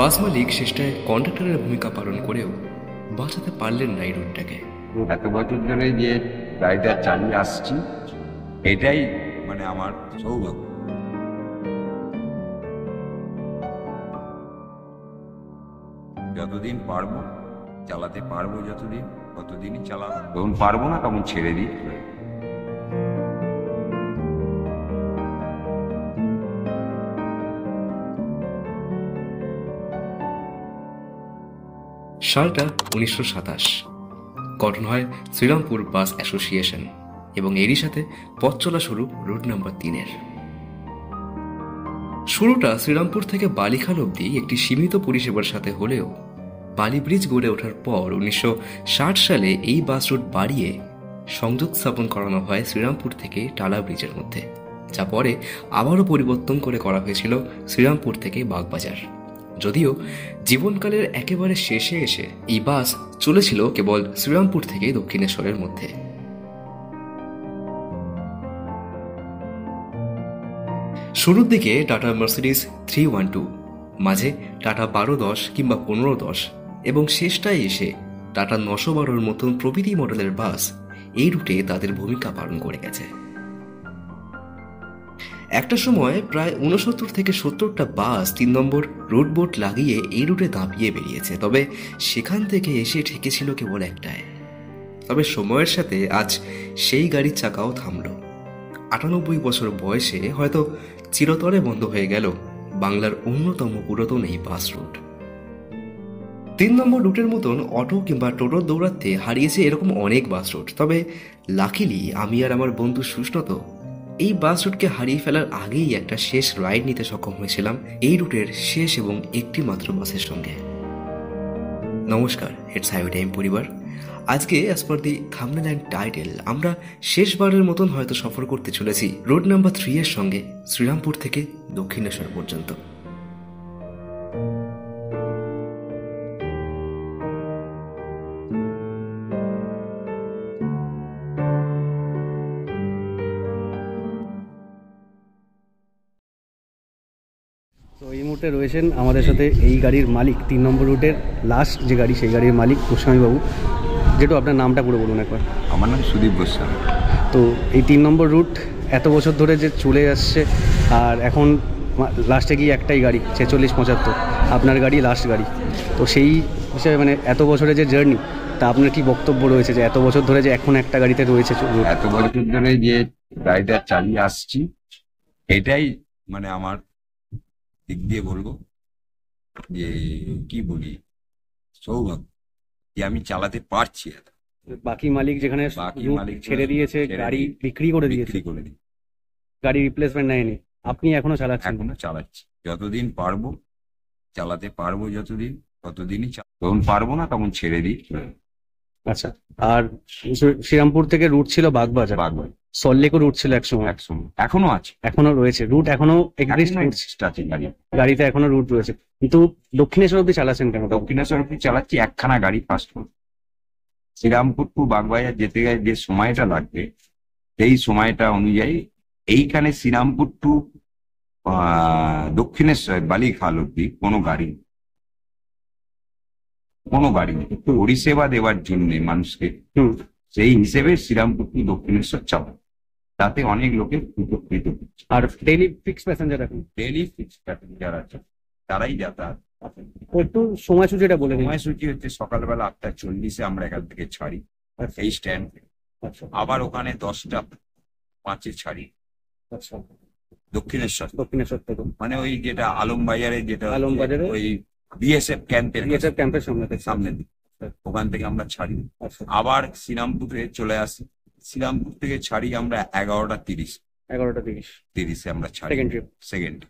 বাস মালিক শেষটায় কন্ডাক্টরের ভূমিকা পালন করেও বাঁচাতে পারলেন না এই রুটটাকে। এত বছর ধরে যে গাড়িটা চালিয়ে আসছি, এটাই মানে আমার সৌভাগ্য। যতদিন পারবো চালাতে পারবো, যতদিন ততদিনই চালাবো, যখন পারবো না তখন ছেড়ে দিই। সালটা 1927। গঠন হয় শ্রীরামপুর বাস অ্যাসোসিয়েশন এবং এরই সাথে পথ চলা শুরু রুট নাম্বার 3-এর। শুরুটা শ্রীরামপুর থেকে বালিখাল অবধি একটি সীমিত পরিষেবার সাথে হলেও বালি ব্রিজ গড়ে ওঠার পর 1960 সালে এই বাস রুট বাড়িয়ে সংযোগ স্থাপন করানো হয় শ্রীরামপুর থেকে টালা ব্রিজের মধ্যে, যা পরে আবারও পরিবর্তন করে করা হয়েছিল শ্রীরামপুর থেকে বাগবাজার। যদিও জীবনকালের একেবারে শেষে এসে এই বাস চলেছিল কেবল শ্রীরামপুর থেকে দক্ষিণেশ্বরের মধ্যে। শুরুর দিকে টাটা মার্সিডিজ 312, মাঝে টাটা 1210 কিংবা 1510 এবং শেষটায় এসে টাটা 912-র মতন প্রভৃতি মডেলের বাস এই রুটে তাদের ভূমিকা পালন করে গেছে। একটা সময় প্রায় 69 থেকে 70টা বাস 3 নম্বর রুট বোর্ড লাগিয়ে এই রুটে দাপিয়ে বেরিয়েছে, তবে সেখান থেকে এসে ঠেকেছিল কেবল একটায়। তবে সময়ের সাথে আজ সেই গাড়ির চাকাও থামল। 98 বছর বয়সে হয়তো চিরতরে বন্ধ হয়ে গেল বাংলার অন্যতম পুরাতন এই বাস রুট। 3 নম্বর রুটের মতন অটো কিংবা টোটোর দৌড়াতে হারিয়েছে এরকম অনেক বাস রুট, তবে লাকিলি আমি আর আমার বন্ধু সুস্নত এই বাস রুটকে হারিয়ে ফেলার আগেই একটা শেষ রাইড নিতে সক্ষম হয়েছিলাম এই রুটের শেষ এবং একটি মাত্র বাসের সঙ্গে। নমস্কার, ইটস হাইওয়ে টাইম পরিবার। আজকে as per the thumbnail and title আমরা শেষবারের মতন হয়তো সফর করতে চলেছি রোড নাম্বার 3-এর সঙ্গে শ্রীরামপুর থেকে দক্ষিণেশ্বর পর্যন্ত। তো এই মুহূর্তে রয়েছেন আমাদের সাথে এই গাড়ির মালিক, 3 নম্বর রুটের লাস্ট যে গাড়ি সেই গাড়ির মালিক গোস্বামীবাবু। যেহেতু আপনার নামটা পুরো বলুন একবার। আমার নাম সুদীপ গোস্বামী। তো এই 3 নম্বর রুট এত বছর ধরে যে চলে আসছে, আর এখন লাস্টে গিয়ে একটাই গাড়ি 4675, আপনার গাড়ি লাস্ট গাড়ি। তো সেই হিসেবে মানে এত বছরের যে জার্নি, তা আপনার কি বক্তব্য রয়েছে যে এত বছর ধরে যে এখন একটা গাড়িতে রয়েছে route? এত বছর ধরে যে গাড়িটা চালিয়ে আসছি, এটাই মানে আমার দিক দিয়ে বলবো যে কি বলি, সৌভাগ্য যে আমি চালাতে পারছি। বাকি মালিক যেখানে বাকি route মালিক ছেড়ে দিয়েছে, গাড়ি বিক্রি করে দিয়েছে, বিক্রি করে দিই, গাড়ি রিপ্লেসমেন্ট নেয়নি, আপনি এখনো চালাচ্ছেন? এখনো চালাচ্ছি। যতদিন পারবো চালাতে পারবো, যতদিন ততদিনই যখন পারবো না তখন ছেড়ে দিই। আচ্ছা, আর শ্রীরামপুর থেকে রুট ছিল বাগবাজার, বাগবাজার, সল্লেকও রুট ছিল একসময়, এখনো আছে, এখনো রয়েছে রুট, এখনো এক্সিস্ট আছে গাড়ি, গাড়িতে এখনো রুট রয়েছে। কিন্তু দক্ষিণেশ্বর অব্দি চালাচ্ছেন কেন? দক্ষিণেশ্বর অব্দি চালাচ্ছি একখানা গাড়ি fast food. Serampore to Bagbazar যেতে গেলে যে সময়টা লাগবে, সেই সময়টা অনুযায়ী এইখানে শ্রীরামপুর টু দক্ষিণেশ্বর বালিখাল অব্দি কোনো গাড়ি নেই। পরিষেবা দেওয়ার জন্য মানুষকে, সেই হিসেবে শ্রীরামপুর টু দক্ষিণেশ্বর চালা, তাতে অনেক লোকের উপকৃত হচ্ছে। আর ডেইলি ফিক্স প্যাসেঞ্জার এখন ডেইলি ফিক্স প্যাসেঞ্জার আছে, তারাই যাতায়াত। একটু সময়সূচিটা বলে দিন। সময়সূচি হচ্ছে সকালবেলা 8:40 আমরা এখান থেকে ছাড়ি এই স্ট্যান্ড, আবার ওখানে 10:05 ছাড়ি দক্ষিণেশ্বর থেকে, মানে ওই যেটা আলমবাজারে, যেটা আলমবাজারে ওই বিএসএফ ক্যাম্পের সামনে ওখান থেকে আমরা ছাড়ি। আবার শ্রীরামপুরে চলে আসি, শ্রীরামপুর থেকে ছাড়ি আমরা 11:30 আমরা ছাড়ি সেকেন্ড,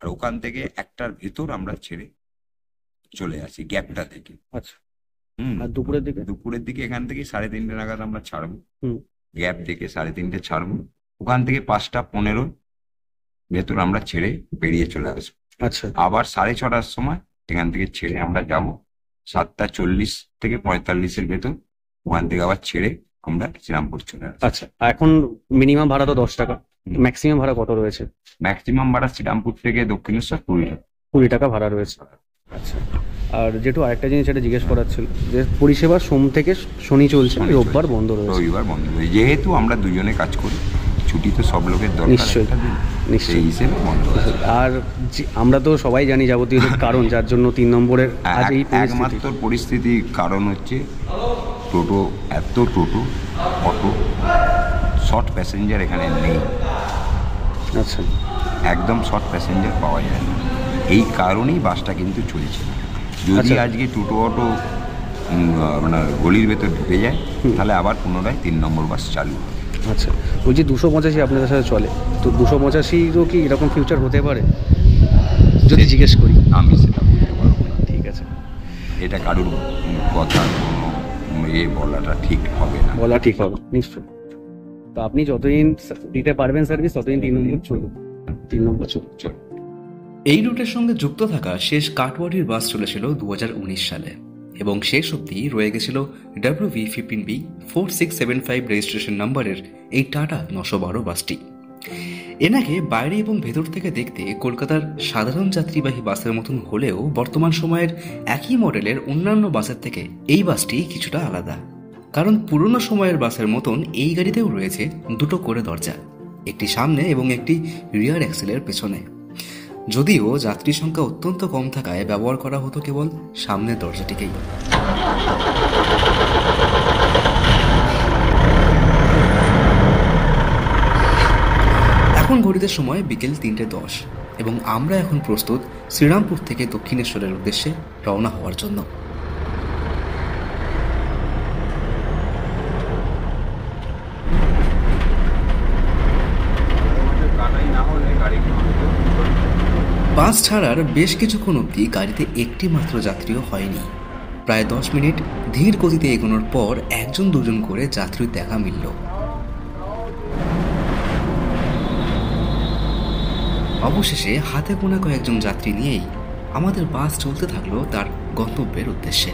আর ওখান থেকে 1টার ভেতর আমরা ছেড়ে চলে আসি গ্যাপটা থেকে। আচ্ছা, আর দুপুরের দিকে এখান থেকে 3:30 নাগাদ আমরা ছাড়বো, গ্যাপ থেকে 3:30 ছাড়বো, ওখান থেকে 5:15 ভেতর আমরা ছেড়ে বেরিয়ে চলে আসবো। আচ্ছা, আবার 6:30টার সময় এখান থেকে ছেড়ে আমরা যাবো 7:40 থেকে 45-এর ভেতর, ওখান থেকে আবার ছেড়ে আমরা শ্রীরামপুর চলে আসবো। আচ্ছা, এখন মিনিমাম ভাড়া তো 10 টাকা, ম্যাক্সিমাম ভাড়া কত রয়েছে? ম্যাক্সিমাম ভাড়া শ্রীরামপুর থেকে দক্ষিণেশ্বর 20 টাকা। 20 টাকা ভাড়া রয়েছে। আচ্ছা, আর যেটু আরেকটা জিনিস এটা জিজ্ঞেস করার ছিল যে পরিষেবা সোম থেকে শনি চলছে, রোববার বন্ধ রয়েছে। রবিবার বন্ধ রয়েছে, যেহেতু আমরা দুজনে কাজ করি, ছুটি তো সব লোকের দরকার নিশ্চয়ই, একটা দিন, নিশ্চয়ই। সেই হিসেবে বন্ধ রয়েছে। আর আমরা তো সবাই জানি যাবতীয় যে কারণ যার জন্য 3 নম্বরের আজ এই পরিস্থিতি। একমাত্র পরিস্থিতির কারণ হচ্ছে টোটো, এত টোটো, অটো, শর্ট প্যাসেঞ্জার এখানে নেই। আচ্ছা, একদম শর্ট প্যাসেঞ্জার পাওয়া যায় না, এই কারণেই বাসটা কিন্তু চলছে না। যদি আচ্ছা। আজকে টোটো অটো মানে গলির ভেতর ঢুকে যায়, তাহলে আবার পুনরায় 3 নম্বর বাস চালু হবে। আচ্ছা, ওই যে 285 আপনাদের সাথে চলে, তো 285রও কি এরকম ফিউচার হতে পারে যদি জিজ্ঞেস করি? আমি সেটা বলতে পারবো না, ঠিক আছে, এটা কারোর কথা কোনো বলাটা ঠিক হবে না। বলা ঠিক হবে, নিশ্চয়। তো আপনি যতদিন দিতে পারবেন সার্ভিস ততদিন 3 নম্বর চলুন, 3 নম্বর চলুন। এই রুটের সঙ্গে যুক্ত থাকা শেষ কাটওয়ারির বাস চলেছিল 2019 সালে এবং শেষ অবধি রয়ে গেছিল WV15B 4675 রেজিস্ট্রেশন নাম্বারের এই টাটা 912 বাসটি। এনাকে বাইরে এবং ভেতর থেকে দেখতে কলকাতার সাধারণ যাত্রীবাহী বাসের মতন হলেও বর্তমান সময়ের একই মডেলের অন্যান্য বাসের থেকে এই বাসটি কিছুটা আলাদা, কারণ পুরনো সময়ের বাসের মতন এই গাড়িতেও রয়েছে দুটো করে দরজা, একটি সামনে এবং একটি রিয়ার অ্যাক্সেলের পেছনে। যদিও যাত্রী সংখ্যা অত্যন্ত কম থাকায় ব্যবহার করা হতো কেবল সামনের দরজাটিকেই। এখন ঘড়িতে সময় বিকেল 3:10 এবং আমরা এখন প্রস্তুত শ্রীরামপুর থেকে দক্ষিণেশ্বরের উদ্দেশ্যে রওনা হওয়ার জন্য। বাস ছাড়ার বেশ কিছুক্ষণ অবধি গাড়িতে একটি মাত্র যাত্রীও হয়নি। প্রায় 10 মিনিট ধীর গতিতে এগোনোর পর 1-2 করে যাত্রীর দেখা মিলল। অবশেষে হাতে গোনা কয়েকজন যাত্রী নিয়েই আমাদের বাস চলতে থাকলো তার গন্তব্যের উদ্দেশ্যে।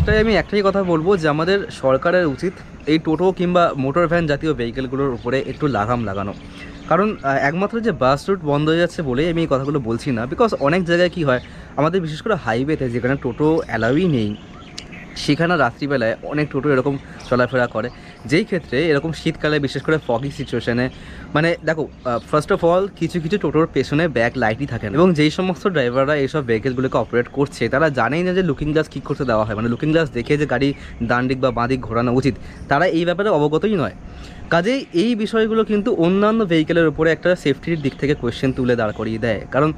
লাস্টে আমি একটাই কথা বলবো যে আমাদের সরকারের উচিত এই টোটো কিংবা মোটর ভ্যান জাতীয় ভেহিকেলগুলোর উপরে একটু লাগাম লাগানো। কারণ একমাত্র যে বাস রুট বন্ধ হয়ে যাচ্ছে বলেই আমি এই কথাগুলো বলছি না, বিকজ অনেক জায়গায় কী হয়, আমাদের বিশেষ করে হাইওয়েতে যেখানে টোটো অ্যালাউই নেই, সেখানে রাত্রিবেলায় অনেক টোটো এরকম চলাফেরা করে, যেই ক্ষেত্রে এরকম শীতকালে বিশেষ করে ফগি সিচুয়েশনে মানে দেখো, ফার্স্ট অফ অল কিছু কিছু টোটোর পেছনে ব্যাক লাইটই থাকে না, এবং যেই সমস্ত ড্রাইভাররা এইসব ভেহিকেলগুলোকে অপারেট করছে তারা জানেই না যে লুকিং গ্লাস কী করতে দেওয়া হয়, মানে লুকিং গ্লাস দেখে যে গাড়ি ডান দিক বা বাঁ দিক ঘোরানো উচিত, তারা এই ব্যাপারে অবগতই নয়। কাজেই এই বিষয়গুলো কিন্তু অন্যান্য ভেহিকেলের উপরে একটা সেফটির দিক থেকে কোয়েশ্চেন তুলে দাঁড় করিয়ে দেয়। কারণ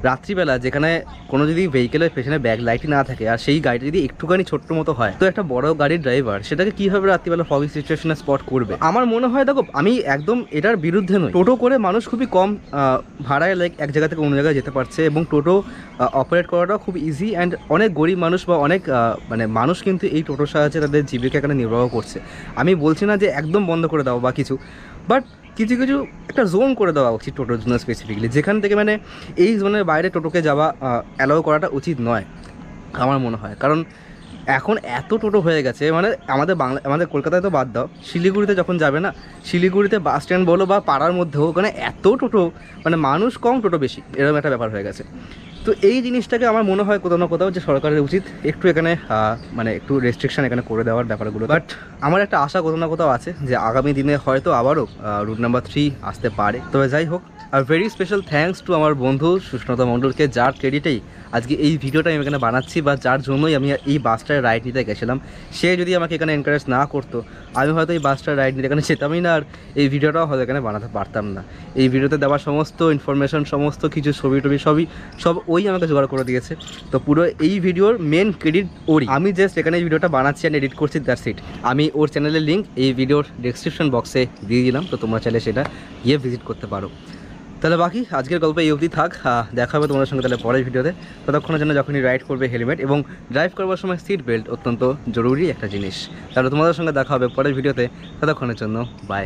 রাত্রিবেলা যেখানে কোনো যদি ভেহিকেলের পেছনে ব্যাক লাইটই না থাকে আর সেই গাড়িটা যদি একটুখানি ছোট্ট মতো হয়, তো একটা বড় গাড়ির ড্রাইভার সেটাকে কীভাবে রাত্রিবেলা ফগি সিচুয়েশনে স্পট করবে? আমার মনে হয়, দেখো আমি একদম এটার বিরুদ্ধে নই, টোটো করে মানুষ খুবই কম ভাড়ায় লাইক এক জায়গা থেকে অন্য জায়গায় যেতে পারছে, এবং টোটো অপারেট করাটাও খুব ইজি, অ্যান্ড অনেক গরিব মানুষ বা অনেক মানে মানুষ কিন্তু এই টোটোর সাহায্যে তাদের জীবিকা এখানে নির্বাহ করছে। আমি বলছি না যে একদম বন্ধ করে দাও বা কিছু, বাট কিছু কিছু একটা জোন করে দেওয়া উচিত টোটোর জন্য স্পেসিফিকলি, যেখান থেকে মানে এই জোনের বাইরে টোটোকে যাওয়া অ্যালাউ করাটা উচিত নয় আমার মনে হয়। কারণ এখন এত টোটো হয়ে গেছে, মানে আমাদের কলকাতায় তো বাদ দাও, শিলিগুড়িতে যখন যাবে না, শিলিগুড়িতে বাস স্ট্যান্ড বলো বা পাড়ার মধ্যেও ওখানে এত টোটো, মানে মানুষ কম টোটো বেশি, এরকম একটা ব্যাপার হয়ে গেছে। তো এই জিনিসটাকে আমার মনে হয় কোথাও না কোথাও যে সরকারের উচিত একটু এখানে মানে একটু রেস্ট্রিকশন এখানে করে দেওয়ার ব্যাপারগুলো। বাট আমার একটা আশা কোথাও না কোথাও আছে যে আগামী দিনে হয়তো আবারও রুট নাম্বার 3 আসতে পারে। তবে যাই হোক, are very special thanks to আমার বন্ধু সুস্মিতা মণ্ডলকে, যার ক্রেডিটেই আজকে এই ভিডিওটা আমি এখানে বানাচ্ছি বা যার জন্যই আমি এই বাসটায় রাইড নিতে গেছিলাম। সে যদি আমাকে এখানে এনকারেজ না করতো, আমি হয়তো এই বাসটায় রাইড নিতে এখানে যেতামই না, আর এই ভিডিওটাও হয়তো এখানে বানাতে পারতাম না। এই ভিডিওতে দেওয়া সমস্ত ইনফরমেশন, সমস্ত কিছু ছবি টবি সব ওই আমাকে জোগাড় করে দিয়েছে। তো পুরো এই ভিডিওর মেন ক্রেডিট ওরই, আমি জাস্ট এখানে এই ভিডিওটা বানাচ্ছি অ্যান্ড এডিট করছি, দ্যাটস ইট। আমি ওর চ্যানেলের লিঙ্ক এই ভিডিওর ডেসক্রিপশন বক্সে দিয়ে দিলাম, তো তোমরা চাইলে সেটা গিয়ে ভিজিট করতে পারো। তাহলে বাকি আজকের গল্প এই অবধি থাক, দেখা হবে তোমাদের সঙ্গে তাহলে পরের ভিডিওতে। ততক্ষণের জন্য যখনই রাইড করবে হেলমেট এবং ড্রাইভ করবার সময় সিট বেল্ট অত্যন্ত জরুরি একটা জিনিস। তাহলে তোমাদের সঙ্গে দেখা হবে পরের ভিডিওতে, ততক্ষণের জন্য বাই।